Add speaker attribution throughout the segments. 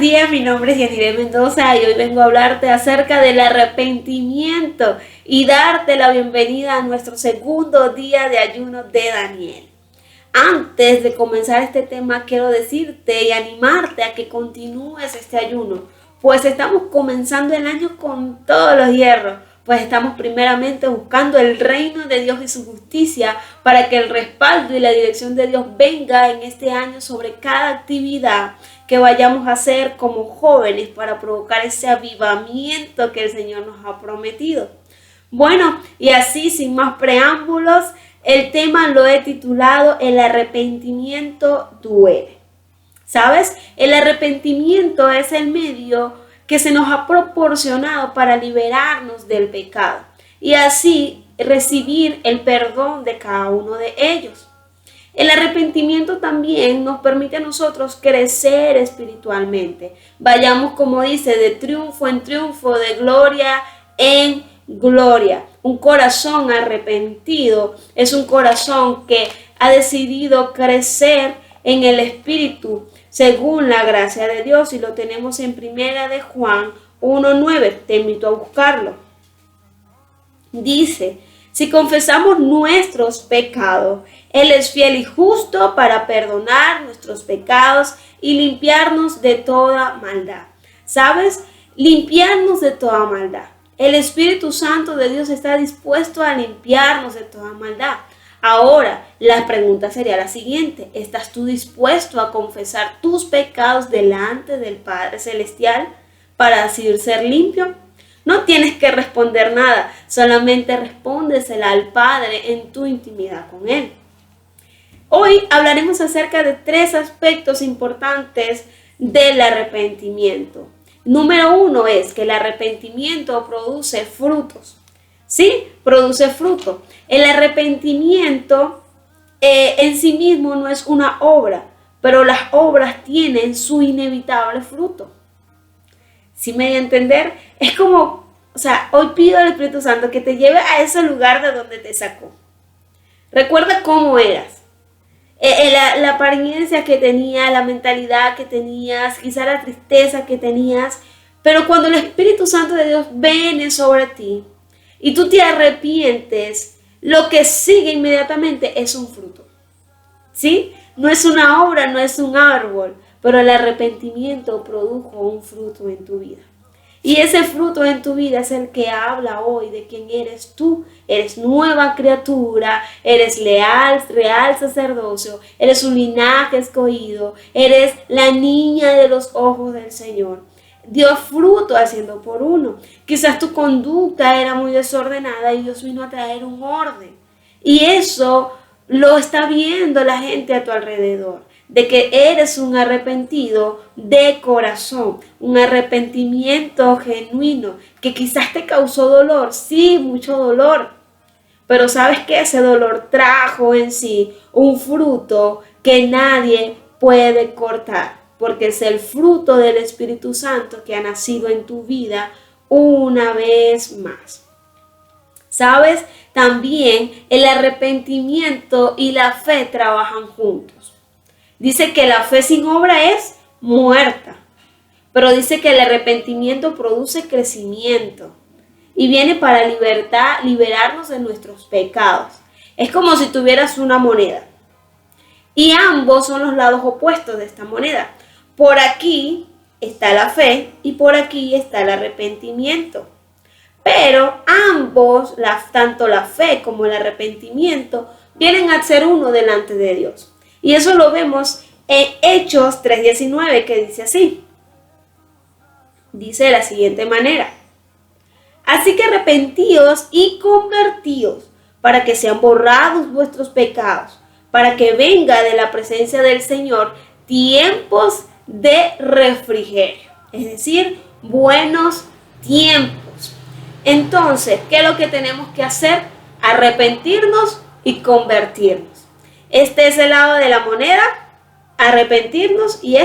Speaker 1: días, mi nombre es Yanire Mendoza y hoy vengo a hablarte acerca del arrepentimiento y darte la bienvenida a nuestro segundo día de ayuno de Daniel. Antes de comenzar este tema, quiero decirte y animarte a que continúes este ayuno, pues estamos comenzando el año con todos los hierros, pues estamos primeramente buscando el reino de Dios y su justicia para que el respaldo y la dirección de Dios venga en este año sobre cada actividad que vayamos a hacer como jóvenes para provocar ese avivamiento que el Señor nos ha prometido. Bueno, y así sin más preámbulos, el tema lo he titulado El arrepentimiento duele. ¿Sabes? El arrepentimiento es el medio que se nos ha proporcionado para liberarnos del pecado y así recibir el perdón de cada uno de ellos. El arrepentimiento también nos permite a nosotros crecer espiritualmente. Vayamos, como dice, de triunfo en triunfo, de gloria en gloria. Un corazón arrepentido es un corazón que ha decidido crecer en el espíritu según la gracia de Dios, y lo tenemos en Primera de Juan 1:9. Te invito a buscarlo. Dice: si confesamos nuestros pecados, Él es fiel y justo para perdonar nuestros pecados y limpiarnos de toda maldad. ¿Sabes? Limpiarnos de toda maldad. El Espíritu Santo de Dios está dispuesto a limpiarnos de toda maldad. Ahora, la pregunta sería la siguiente: ¿estás tú dispuesto a confesar tus pecados delante del Padre Celestial para así ser limpio? No tienes que responder nada, solamente respóndesela al Padre en tu intimidad con Él. Hoy hablaremos acerca de 3 aspectos importantes del arrepentimiento. Número 1 es que el arrepentimiento produce frutos. Sí, produce fruto. El arrepentimiento en sí mismo no es una obra, pero las obras tienen su inevitable fruto. ¿Sí me voy a entender? Es como, hoy pido al Espíritu Santo que te lleve a ese lugar de donde te sacó. Recuerda cómo eras. La apariencia que tenías, la mentalidad que tenías, quizá la tristeza que tenías, pero cuando el Espíritu Santo de Dios viene sobre ti y tú te arrepientes, lo que sigue inmediatamente es un fruto. ¿Sí? No es una obra, no es un árbol, pero el arrepentimiento produjo un fruto en tu vida. Y ese fruto en tu vida es el que habla hoy de quién eres tú. Eres nueva criatura, eres leal, real sacerdocio, eres un linaje escogido, eres la niña de los ojos del Señor. Dio fruto haciendo por uno. Quizás tu conducta era muy desordenada y Dios vino a traer un orden. Y eso lo está viendo la gente a tu alrededor, de que eres un arrepentido de corazón, un arrepentimiento genuino, que quizás te causó dolor, sí, mucho dolor, pero ¿sabes qué? Ese dolor trajo en sí un fruto que nadie puede cortar, porque es el fruto del Espíritu Santo que ha nacido en tu vida una vez más. ¿Sabes? También el arrepentimiento y la fe trabajan juntos. Dice que la fe sin obra es muerta, pero dice que el arrepentimiento produce crecimiento y viene para liberarnos de nuestros pecados. Es como si tuvieras una moneda y ambos son los lados opuestos de esta moneda. Por aquí está la fe y por aquí está el arrepentimiento. Pero ambos, tanto la fe como el arrepentimiento, vienen a ser uno delante de Dios. Y eso lo vemos en Hechos 3:19, que dice así. Dice de la siguiente manera: así que arrepentíos y convertíos para que sean borrados vuestros pecados, para que venga de la presencia del Señor tiempos de refrigerio, es decir, buenos tiempos. Entonces, ¿qué es lo que tenemos que hacer? Arrepentirnos y convertirnos. Este es el lado de la moneda, arrepentirnos, y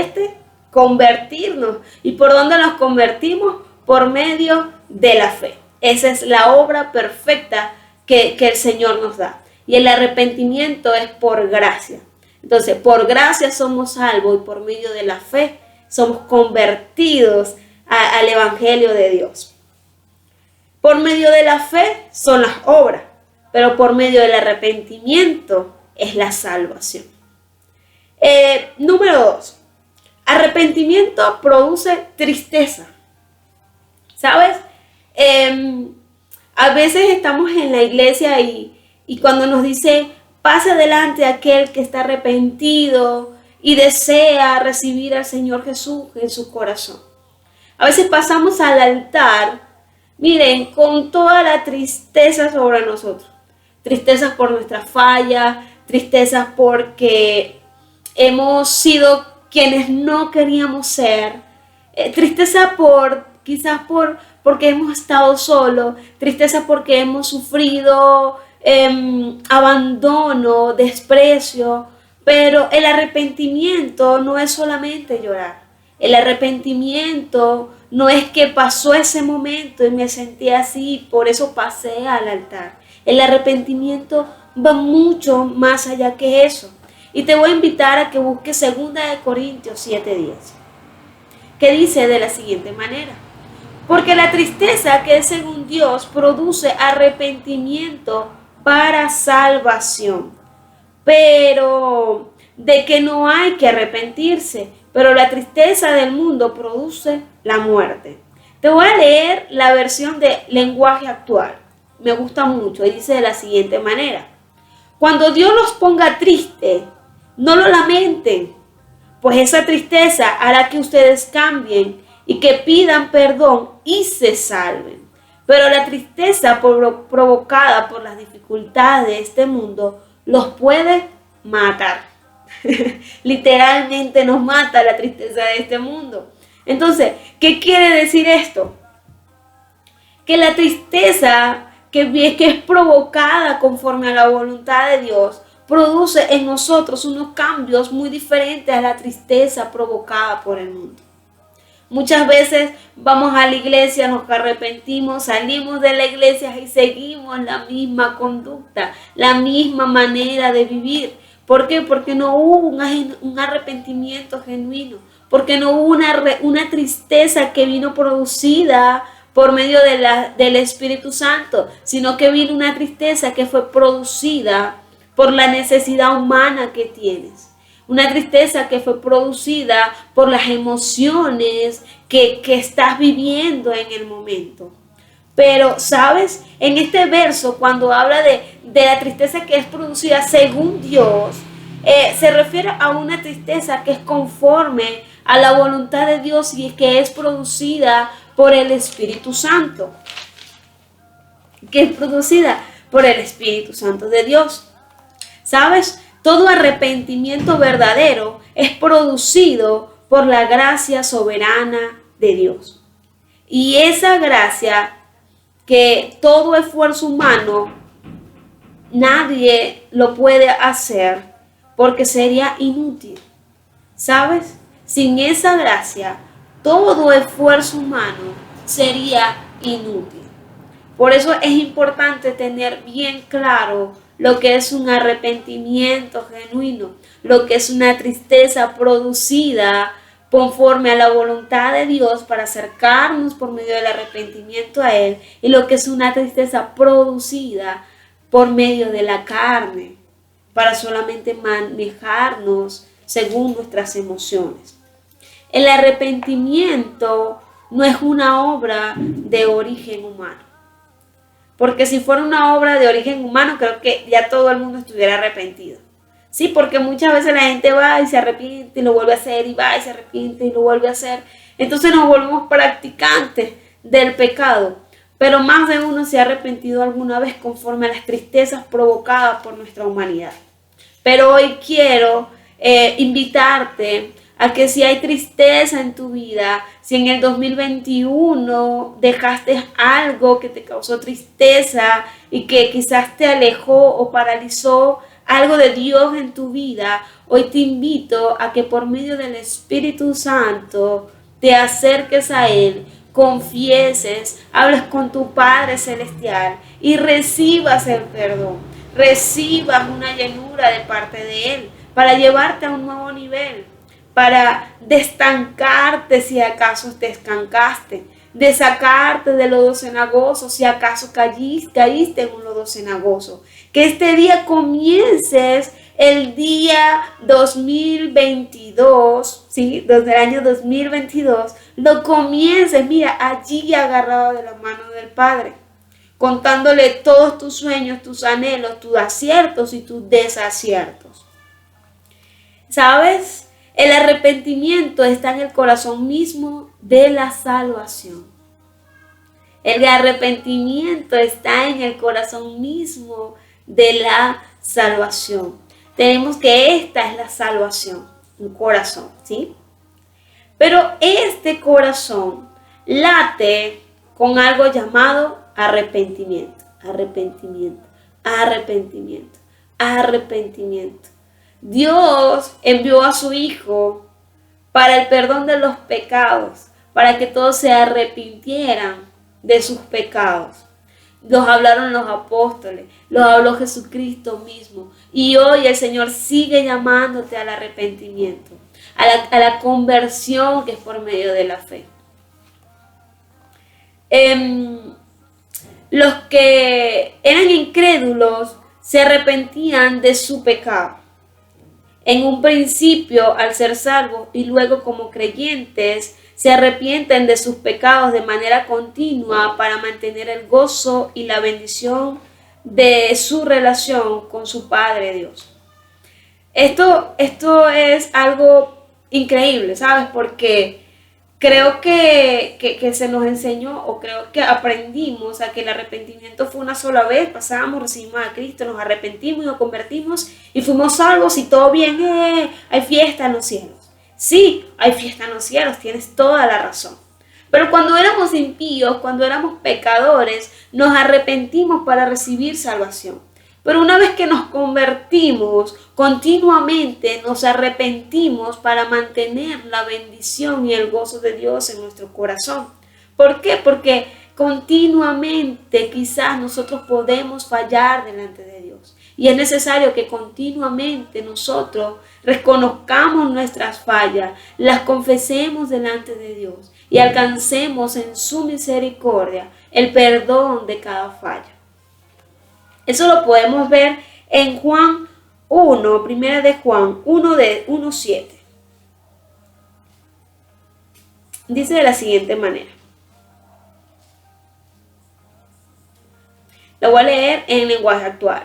Speaker 1: convertirnos. ¿Y por dónde nos convertimos? Por medio de la fe. Esa es la obra perfecta que el Señor nos da. Y el arrepentimiento es por gracia. Entonces, por gracia somos salvos y por medio de la fe somos convertidos al Evangelio de Dios. Por medio de la fe son las obras, pero por medio del arrepentimiento es la salvación. Número 2. Arrepentimiento produce tristeza. ¿Sabes? A veces estamos en la iglesia y cuando nos dice, pase adelante aquel que está arrepentido y desea recibir al Señor Jesús en su corazón. A veces pasamos al altar, miren, con toda la tristeza sobre nosotros. Tristezas por nuestras fallas, tristezas porque hemos sido quienes no queríamos ser, tristeza quizás porque hemos estado solos, tristeza porque hemos sufrido abandono, desprecio, pero el arrepentimiento no es solamente llorar. El arrepentimiento no es que pasó ese momento y me sentí así, por eso pasé al altar. El arrepentimiento va mucho más allá que eso. Y te voy a invitar a que busques 2 Corintios 7:10, que dice de la siguiente manera: porque la tristeza que es según Dios produce arrepentimiento para salvación, pero de que no hay que arrepentirse, pero la tristeza del mundo produce la muerte. Te voy a leer la versión de lenguaje actual, me gusta mucho, y dice de la siguiente manera: cuando Dios los ponga tristes, no lo lamenten, pues esa tristeza hará que ustedes cambien y que pidan perdón y se salven. Pero la tristeza provocada por las dificultades de este mundo los puede matar. Literalmente nos mata la tristeza de este mundo. Entonces, ¿qué quiere decir esto? Que la tristeza que es provocada conforme a la voluntad de Dios produce en nosotros unos cambios muy diferentes a la tristeza provocada por el mundo. Muchas veces vamos a la iglesia, nos arrepentimos, salimos de la iglesia y seguimos la misma conducta, la misma manera de vivir. ¿Por qué? Porque no hubo un arrepentimiento genuino, porque no hubo una tristeza que vino producida por medio del Espíritu Santo, sino que vino una tristeza que fue producida por la necesidad humana que tienes. Una tristeza que fue producida por las emociones que estás viviendo en el momento. Pero, ¿sabes? En este verso, cuando habla de la tristeza que es producida según Dios, se refiere a una tristeza que es conforme a la voluntad de Dios y que es producida por el Espíritu Santo. Que es producida por el Espíritu Santo de Dios. ¿Sabes? Todo arrepentimiento verdadero es producido por la gracia soberana de Dios. Y esa gracia, que todo esfuerzo humano, nadie lo puede hacer porque sería inútil. ¿Sabes? Sin esa gracia, todo esfuerzo humano sería inútil. Por eso es importante tener bien claro lo que es un arrepentimiento genuino, lo que es una tristeza producida conforme a la voluntad de Dios para acercarnos por medio del arrepentimiento a Él, y lo que es una tristeza producida por medio de la carne, para solamente manejarnos según nuestras emociones. El arrepentimiento no es una obra de origen humano. Porque si fuera una obra de origen humano, creo que ya todo el mundo estuviera arrepentido. Sí, porque muchas veces la gente va y se arrepiente y lo vuelve a hacer, y va y se arrepiente y lo vuelve a hacer. Entonces nos volvemos practicantes del pecado. Pero más de uno se ha arrepentido alguna vez conforme a las tristezas provocadas por nuestra humanidad. Pero hoy quiero invitarte a que si hay tristeza en tu vida, si en el 2021 dejaste algo que te causó tristeza y que quizás te alejó o paralizó algo de Dios en tu vida, hoy te invito a que por medio del Espíritu Santo te acerques a Él, confieses, hables con tu Padre Celestial y recibas el perdón, recibas una llenura de parte de Él para llevarte a un nuevo nivel. para destancarte si acaso te estancaste, de sacarte del lodo cenagoso si acaso caíste en un lodo cenagoso. Que este día comiences el día 2022, ¿sí? Desde el año 2022, lo comiences, mira, allí agarrado de la mano del Padre, contándole todos tus sueños, tus anhelos, tus aciertos y tus desaciertos. ¿Sabes? El arrepentimiento está en el corazón mismo de la salvación. El arrepentimiento está en el corazón mismo de la salvación. Tenemos que esta es la salvación, un corazón, ¿sí? Pero este corazón late con algo llamado arrepentimiento, arrepentimiento, arrepentimiento, arrepentimiento. Dios envió a su Hijo para el perdón de los pecados, para que todos se arrepintieran de sus pecados. Los hablaron los apóstoles, los habló Jesucristo mismo. Y hoy el Señor sigue llamándote al arrepentimiento, a la conversión que es por medio de la fe. Los que eran incrédulos se arrepentían de su pecado. En un principio, al ser salvos y luego como creyentes, se arrepienten de sus pecados de manera continua para mantener el gozo y la bendición de su relación con su Padre Dios. Esto es algo increíble, ¿sabes? Porque creo que se nos enseñó, o creo que aprendimos a que el arrepentimiento fue una sola vez. Pasamos, recibimos a Cristo, nos arrepentimos y nos convertimos y fuimos salvos y todo bien, hay fiesta en los cielos. Sí, hay fiesta en los cielos, tienes toda la razón. Pero cuando éramos impíos, cuando éramos pecadores, nos arrepentimos para recibir salvación. Pero una vez que nos convertimos, continuamente nos arrepentimos para mantener la bendición y el gozo de Dios en nuestro corazón. ¿Por qué? Porque continuamente quizás nosotros podemos fallar delante de Dios. Y es necesario que continuamente nosotros reconozcamos nuestras fallas, las confesemos delante de Dios y alcancemos en su misericordia el perdón de cada falla. Eso lo podemos ver en Juan 1, primera de Juan 1:7. Dice de la siguiente manera. Lo voy a leer en lenguaje actual.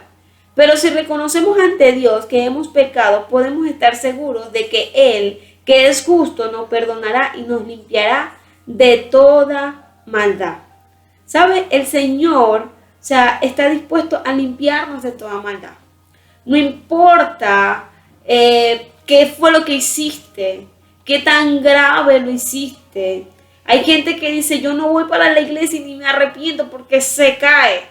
Speaker 1: Pero si reconocemos ante Dios que hemos pecado, podemos estar seguros de que Él, que es justo, nos perdonará y nos limpiará de toda maldad. ¿Sabe? El Señor, está dispuesto a limpiarnos de toda maldad. No importa qué fue lo que hiciste, qué tan grave lo hiciste. Hay gente que dice, yo no voy para la iglesia y ni me arrepiento porque se cae.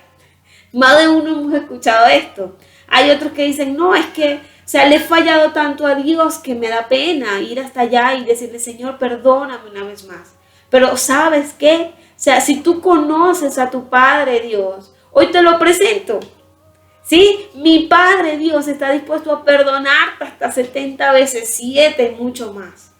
Speaker 1: Más de uno hemos escuchado esto. Hay otros que dicen, no, es que, le he fallado tanto a Dios que me da pena ir hasta allá y decirle, Señor, perdóname una vez más. Pero ¿sabes qué? Si tú conoces a tu Padre Dios, hoy te lo presento. ¿Sí? Mi Padre Dios está dispuesto a perdonarte hasta 70 veces 7 y mucho más.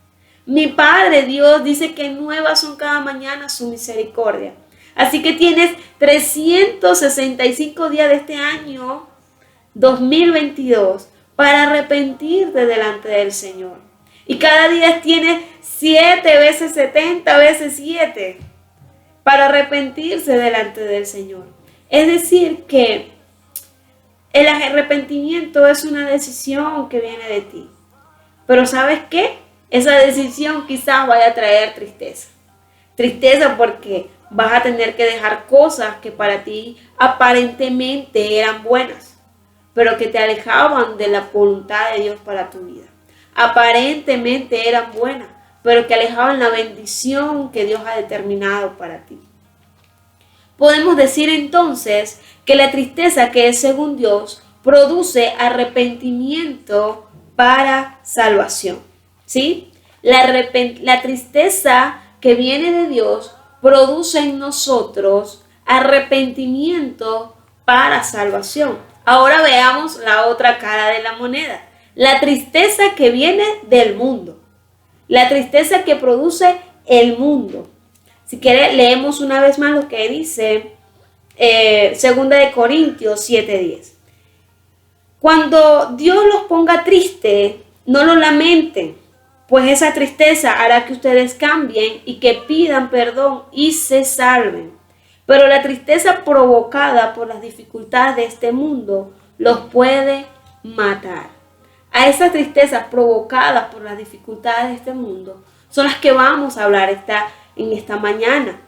Speaker 1: Mi Padre Dios dice que nuevas son cada mañana su misericordia. Así que tienes 365 días de este año 2022 para arrepentirte delante del Señor. Y cada día tienes 7 veces 70 veces 7 para arrepentirse delante del Señor. Es decir que el arrepentimiento es una decisión que viene de ti. Pero ¿sabes qué? Esa decisión quizás vaya a traer tristeza. Tristeza porque vas a tener que dejar cosas que para ti aparentemente eran buenas, pero que te alejaban de la voluntad de Dios para tu vida. Aparentemente eran buenas, pero que alejaban la bendición que Dios ha determinado para ti. Podemos decir entonces que la tristeza que es según Dios produce arrepentimiento para salvación. ¿Sí? La tristeza que viene de Dios produce en nosotros arrepentimiento para salvación. Ahora veamos la otra cara de la moneda. La tristeza que viene del mundo. la tristeza que produce el mundo. Si quiere, leemos una vez más lo que dice 2 Corintios 7:10. Cuando Dios los ponga triste, no lo lamenten, pues esa tristeza hará que ustedes cambien y que pidan perdón y se salven. Pero la tristeza provocada por las dificultades de este mundo los puede matar. A esas tristezas provocadas por las dificultades de este mundo son las que vamos a hablar en esta mañana.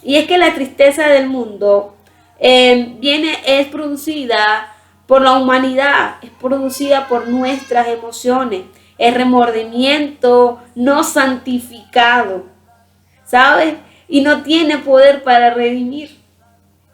Speaker 1: Y es que la tristeza del mundo es producida por la humanidad, es producida por nuestras emociones, es remordimiento no santificado, ¿sabes? Y no tiene poder para redimir.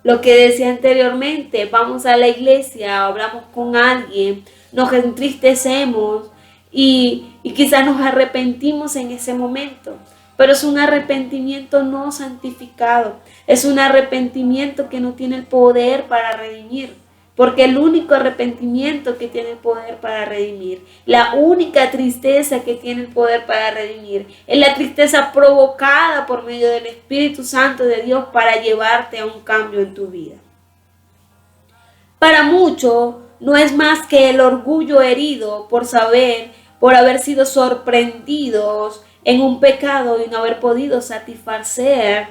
Speaker 1: Lo que decía anteriormente, vamos a la iglesia, hablamos con alguien, nos entristecemos y quizás nos arrepentimos en ese momento, pero es un arrepentimiento no santificado, es un arrepentimiento que no tiene el poder para redimir, porque el único arrepentimiento que tiene el poder para redimir, la única tristeza que tiene el poder para redimir, es la tristeza provocada por medio del Espíritu Santo de Dios para llevarte a un cambio en tu vida. Para muchos no es más que el orgullo herido por haber sido sorprendidos en un pecado y no haber podido satisfacer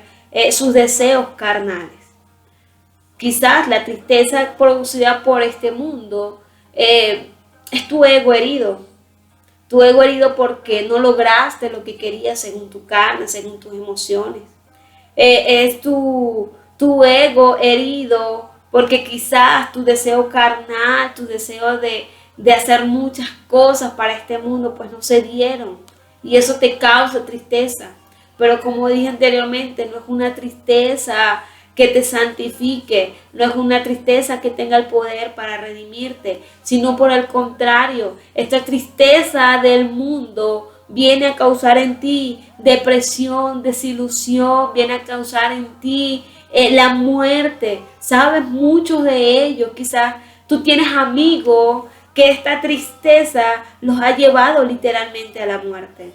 Speaker 1: sus deseos carnales. Quizás la tristeza producida por este mundo es tu ego herido. Tu ego herido porque no lograste lo que querías según tu carne, según tus emociones. Es tu ego herido porque quizás tu deseo carnal, tu deseo de hacer muchas cosas para este mundo, pues no se dieron. Y eso te causa tristeza. Pero como dije anteriormente, no es una tristeza que te santifique, no es una tristeza que tenga el poder para redimirte, sino por el contrario, esta tristeza del mundo viene a causar en ti depresión, desilusión, viene a causar en ti la muerte. Sabes, muchos de ellos, quizás tú tienes amigos que esta tristeza los ha llevado literalmente a la muerte.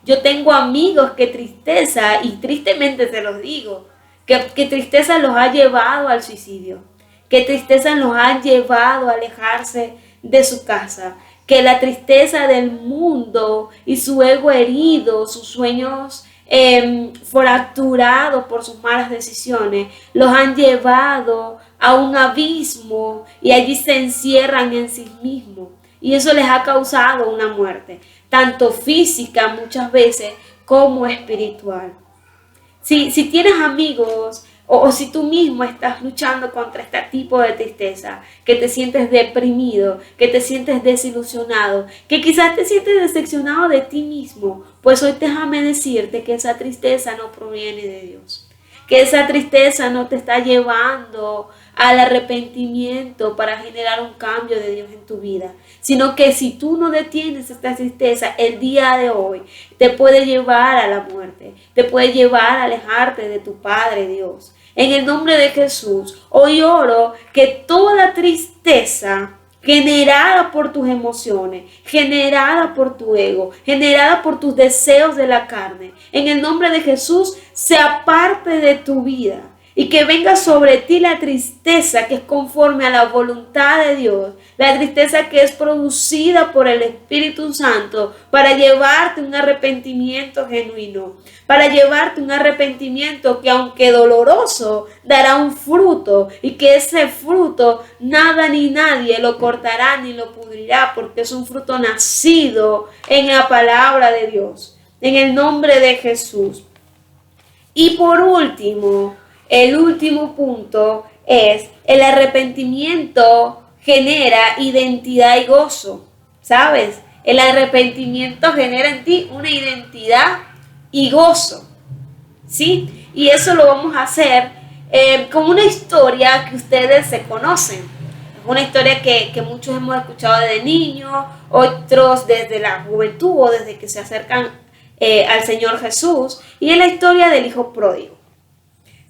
Speaker 1: Yo tengo amigos que tristeza, y tristemente te los digo, que tristeza los ha llevado al suicidio, que tristeza los ha llevado a alejarse de su casa, que la tristeza del mundo y su ego herido, sus sueños fracturados por sus malas decisiones, los han llevado a un abismo y allí se encierran en sí mismos. Y eso les ha causado una muerte, tanto física muchas veces como espiritual. Si tienes amigos o si tú mismo estás luchando contra este tipo de tristeza, que te sientes deprimido, que te sientes desilusionado, que quizás te sientes decepcionado de ti mismo, pues hoy déjame decirte que esa tristeza no proviene de Dios, que esa tristeza no te está llevando al arrepentimiento para generar un cambio de Dios en tu vida, sino que si tú no detienes esta tristeza el día de hoy, te puede llevar a la muerte, te puede llevar a alejarte de tu Padre Dios. En el nombre de Jesús, hoy oro que toda tristeza generada por tus emociones, generada por tu ego, generada por tus deseos de la carne, en el nombre de Jesús, se aparte de tu vida. Y que venga sobre ti la tristeza que es conforme a la voluntad de Dios, la tristeza que es producida por el Espíritu Santo para llevarte un arrepentimiento genuino, para llevarte un arrepentimiento que aunque doloroso dará un fruto y que ese fruto nada ni nadie lo cortará ni lo pudrirá porque es un fruto nacido en la palabra de Dios, en el nombre de Jesús. Y por último, el último punto es el arrepentimiento genera identidad y gozo, ¿sabes? El arrepentimiento genera en ti una identidad y gozo, ¿sí? Y eso lo vamos a hacer con una historia que ustedes se conocen. Es una historia que muchos hemos escuchado desde niños, otros desde la juventud o desde que se acercan al Señor Jesús. Y es la historia del hijo pródigo.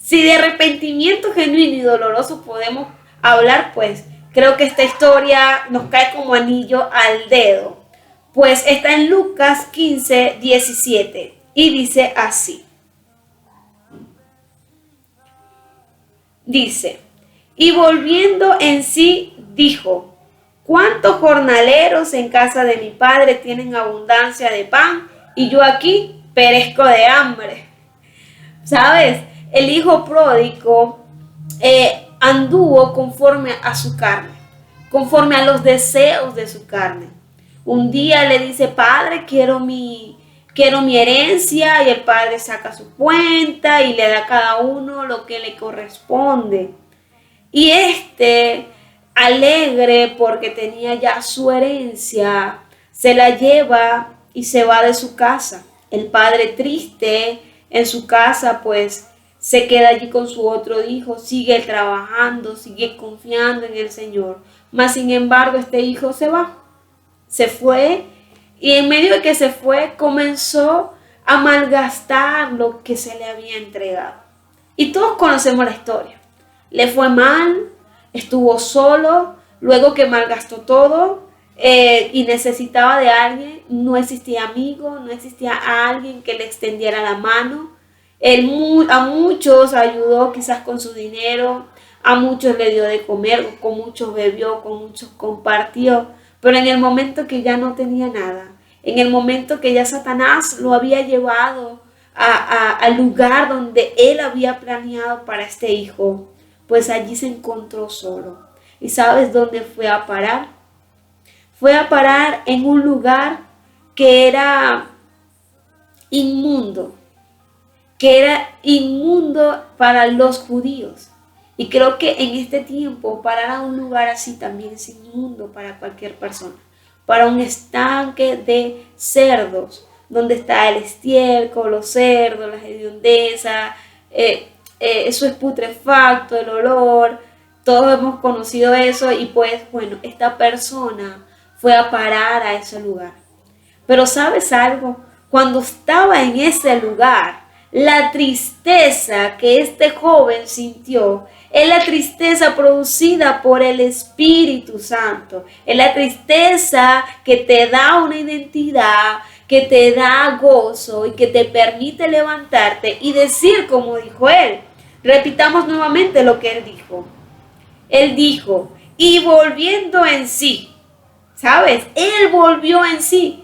Speaker 1: Si de arrepentimiento genuino y doloroso podemos hablar, pues creo que esta historia nos cae como anillo al dedo, Pues está en Lucas 15, 17 y dice así. Dice, y volviendo en sí, dijo, ¿cuántos jornaleros en casa de mi padre tienen abundancia de pan y yo aquí perezco de hambre? ¿Sabes? El hijo pródigo anduvo conforme a su carne, conforme a los deseos de su carne. Un día le dice, padre, quiero mi herencia, y el padre saca su cuenta y le da a cada uno lo que le corresponde. Y alegre porque tenía ya su herencia, se la lleva y se va de su casa. El padre triste en su casa, pues se queda allí con su otro hijo, sigue trabajando, sigue confiando en el Señor. Mas sin embargo, este hijo se fue, y en medio de que se fue, comenzó a malgastar lo que se le había entregado. Y todos conocemos la historia. Le fue mal, estuvo solo, luego que malgastó todo y necesitaba de alguien, no existía amigo, no existía alguien que le extendiera la mano. A muchos ayudó quizás con su dinero, a muchos le dio de comer, con muchos bebió, con muchos compartió, pero en el momento que ya no tenía nada, en el momento que ya Satanás lo había llevado al lugar donde él había planeado para este hijo, pues allí se encontró solo. ¿Y sabes dónde fue a parar? Fue a parar en un lugar que era inmundo, para los judíos. Y creo que en este tiempo parar a un lugar así también es inmundo para cualquier persona. Para un estanque de cerdos, donde está el estiércol, los cerdos, las hediondezas, eso es putrefacto, el olor, todos hemos conocido eso, y pues bueno, esta persona fue a parar a ese lugar. Pero ¿sabes algo? Cuando estaba en ese lugar, la tristeza que este joven sintió es la tristeza producida por el Espíritu Santo. Es la tristeza que te da una identidad, que te da gozo y que te permite levantarte y decir como dijo él. Repitamos nuevamente lo que él dijo. Él dijo, y volviendo en sí, ¿sabes? Él volvió en sí.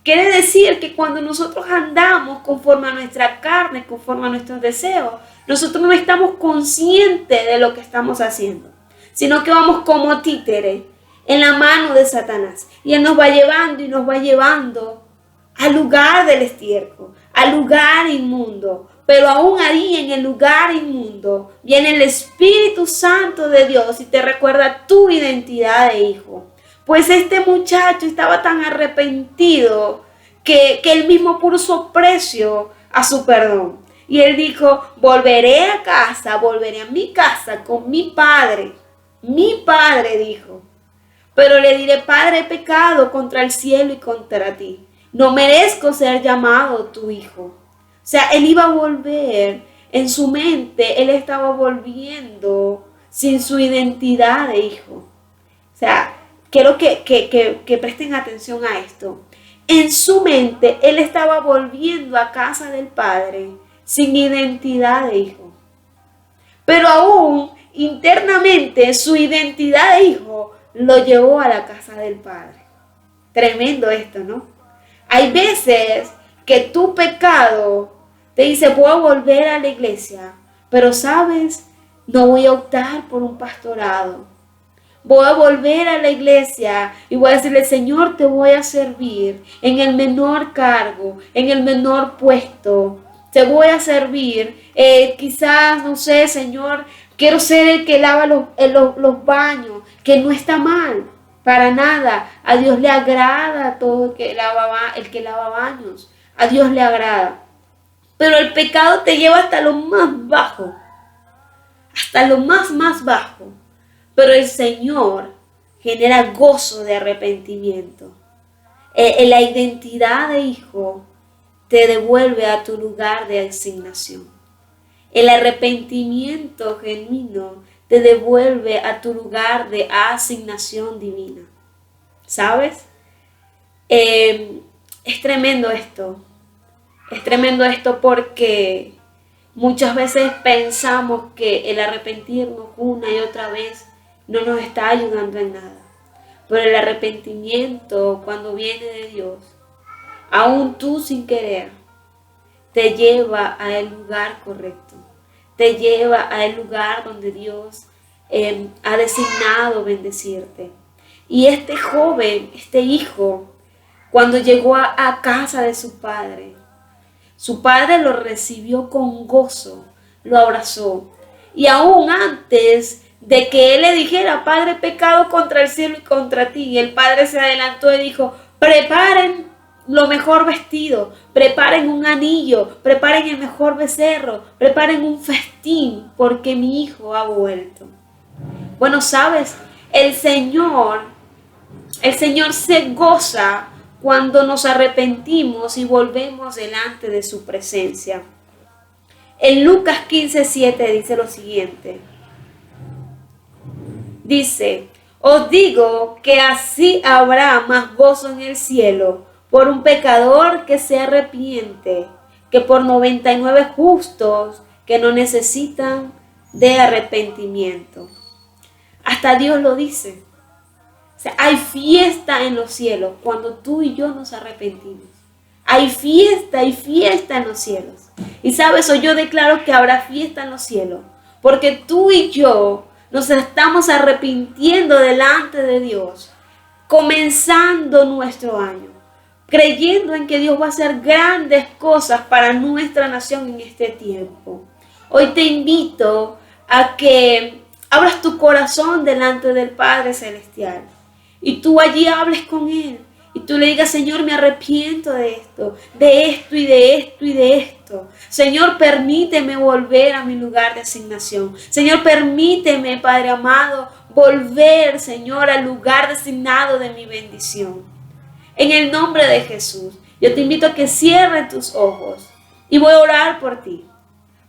Speaker 1: Quiere decir que cuando nosotros andamos conforme a nuestra carne, conforme a nuestros deseos, nosotros no estamos conscientes de lo que estamos haciendo, sino que vamos como títeres en la mano de Satanás. Y él nos va llevando y nos va llevando al lugar del estiércol, al lugar inmundo. Pero aún ahí en el lugar inmundo viene el Espíritu Santo de Dios y te recuerda tu identidad de hijo. Pues este muchacho estaba tan arrepentido que él mismo puso precio a su perdón. Y él dijo, volveré a casa, volveré a mi casa con mi padre. Mi padre dijo, pero le diré, Padre, he pecado contra el cielo y contra ti. No merezco ser llamado tu hijo. O sea, él iba a volver, en su mente, él estaba volviendo sin su identidad de hijo. O sea, quiero que presten atención a esto. En su mente, él estaba volviendo a casa del Padre sin identidad de hijo. Pero aún internamente su identidad de hijo lo llevó a la casa del Padre. Tremendo esto, ¿no? Hay veces que tu pecado te dice, voy a volver a la iglesia, pero sabes, no voy a optar por un pastorado. Voy a volver a la iglesia y voy a decirle, Señor, te voy a servir en el menor cargo, en el menor puesto. Te voy a servir, quizás, no sé, Señor, quiero ser el que lava los baños, que no está mal, para nada. A Dios le agrada todo el que lava baños. A Dios le agrada. Pero el pecado te lleva hasta lo más bajo, hasta lo más bajo. Pero el Señor genera gozo de arrepentimiento. La identidad de hijo te devuelve a tu lugar de asignación. El arrepentimiento genuino te devuelve a tu lugar de asignación divina. ¿Sabes? Es tremendo esto. Es tremendo esto porque muchas veces pensamos que el arrepentirnos una y otra vez no nos está ayudando en nada. Pero el arrepentimiento, cuando viene de Dios, aún tú sin querer, te lleva al lugar correcto. Te lleva al lugar donde Dios ha designado bendecirte. Y este joven, este hijo, cuando llegó a casa de su padre lo recibió con gozo, lo abrazó. Y aún antes de que él le dijera, Padre, he pecado contra el cielo y contra ti, el padre se adelantó y dijo, preparen lo mejor vestido, preparen un anillo, preparen el mejor becerro, preparen un festín, porque mi hijo ha vuelto. Bueno, sabes, el Señor se goza cuando nos arrepentimos y volvemos delante de su presencia. En Lucas 15:7 dice lo siguiente. Dice, os digo que así habrá más gozo en el cielo por un pecador que se arrepiente, que por 99 justos que no necesitan de arrepentimiento. Hasta Dios lo dice. O sea, hay fiesta en los cielos cuando tú y yo nos arrepentimos. Hay fiesta en los cielos. Y sabes, hoy yo declaro que habrá fiesta en los cielos, porque tú y yo nos estamos arrepintiendo delante de Dios, comenzando nuestro año, creyendo en que Dios va a hacer grandes cosas para nuestra nación en este tiempo. Hoy te invito a que abras tu corazón delante del Padre Celestial y tú allí hables con Él y tú le digas, Señor, me arrepiento de esto y de esto y de esto. Señor, permíteme volver a mi lugar de asignación. Señor, permíteme, Padre amado, volver, Señor, al lugar designado de mi bendición. En el nombre de Jesús, yo te invito a que cierres tus ojos y voy a orar por ti.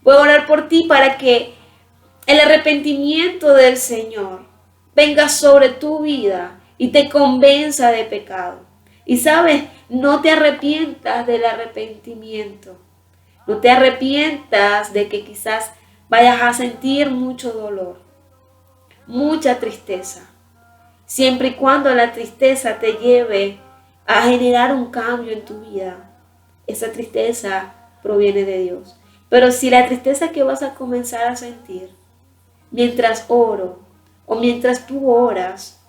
Speaker 1: Voy a orar por ti para que el arrepentimiento del Señor venga sobre tu vida y te convenza de pecado. Y sabes, no te arrepientas del arrepentimiento. No te arrepientas de que quizás vayas a sentir mucho dolor, mucha tristeza. Siempre y cuando la tristeza te lleve a generar un cambio en tu vida, esa tristeza proviene de Dios. Pero si la tristeza que vas a comenzar a sentir mientras oro o mientras tú oras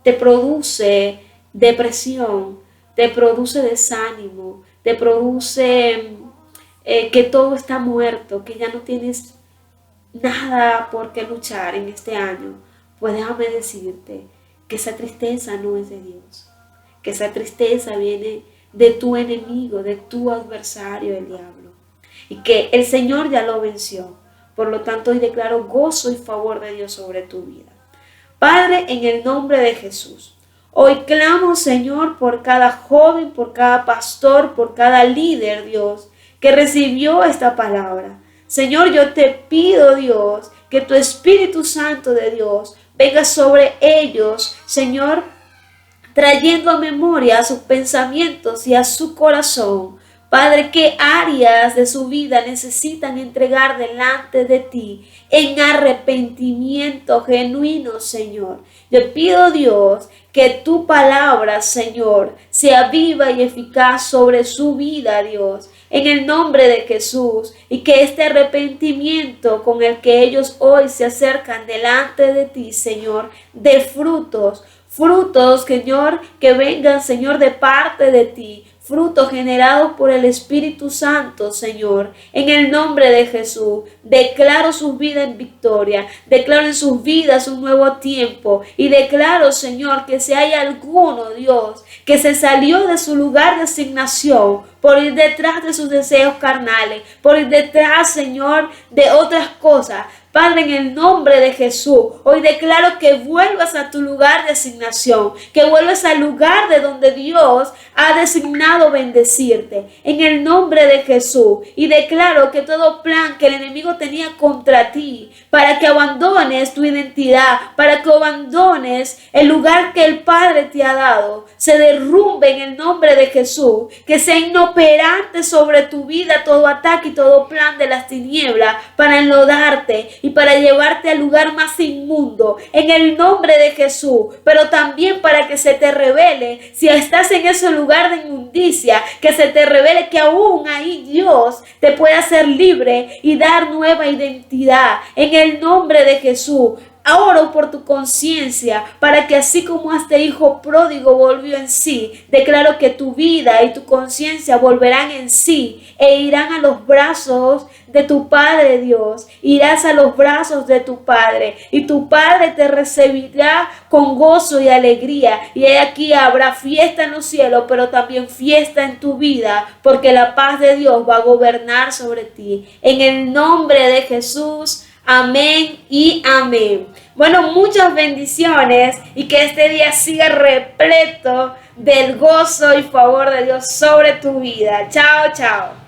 Speaker 1: te produce depresión, te produce desánimo, te produce que todo está muerto, que ya no tienes nada por qué luchar en este año, pues déjame decirte que esa tristeza no es de Dios, que esa tristeza viene de tu enemigo, de tu adversario, el diablo, y que el Señor ya lo venció. Por lo tanto, hoy declaro gozo y favor de Dios sobre tu vida. Padre, en el nombre de Jesús, hoy clamo, Señor, por cada joven, por cada pastor, por cada líder, Dios, que recibió esta palabra. Señor, yo te pido, Dios, que tu Espíritu Santo de Dios venga sobre ellos, Señor, trayendo a memoria a sus pensamientos y a su corazón. Padre, ¿qué áreas de su vida necesitan entregar delante de ti en arrepentimiento genuino, Señor? Yo pido, Dios, que tu palabra, Señor, sea viva y eficaz sobre su vida, Dios, en el nombre de Jesús, y que este arrepentimiento con el que ellos hoy se acercan delante de ti, Señor, dé frutos, Señor, que vengan, Señor, de parte de ti, frutos generados por el Espíritu Santo, Señor. En el nombre de Jesús, declaro sus vidas en victoria, declaro en sus vidas un nuevo tiempo y declaro, Señor, que si hay alguno, Dios, que se salió de su lugar de asignación por ir detrás de sus deseos carnales, por ir detrás, Señor, de otras cosas, Padre, en el nombre de Jesús, hoy declaro que vuelvas a tu lugar de asignación, que vuelvas al lugar de donde Dios ha designado bendecirte, en el nombre de Jesús. Y declaro que todo plan que el enemigo tenía contra ti, para que abandones tu identidad, para que abandones el lugar que el Padre te ha dado, se derrumbe en el nombre de Jesús, que sea inoperante sobre tu vida todo ataque y todo plan de las tinieblas para enlodarte y para llevarte al lugar más inmundo, en el nombre de Jesús. Pero también para que se te revele, si estás en ese lugar de inmundicia, que se te revele que aún ahí Dios te puede hacer libre y dar nueva identidad, en el nombre de Jesús. Oro por tu conciencia, para que así como este hijo pródigo volvió en sí, declaro que tu vida y tu conciencia volverán en sí e irán a los brazos de tu Padre Dios. Irás a los brazos de tu Padre y tu Padre te recibirá con gozo y alegría. Y aquí habrá fiesta en los cielos, pero también fiesta en tu vida, porque la paz de Dios va a gobernar sobre ti. En el nombre de Jesús. Amén y amén. Bueno, muchas bendiciones y que este día siga repleto del gozo y favor de Dios sobre tu vida. Chao, chao.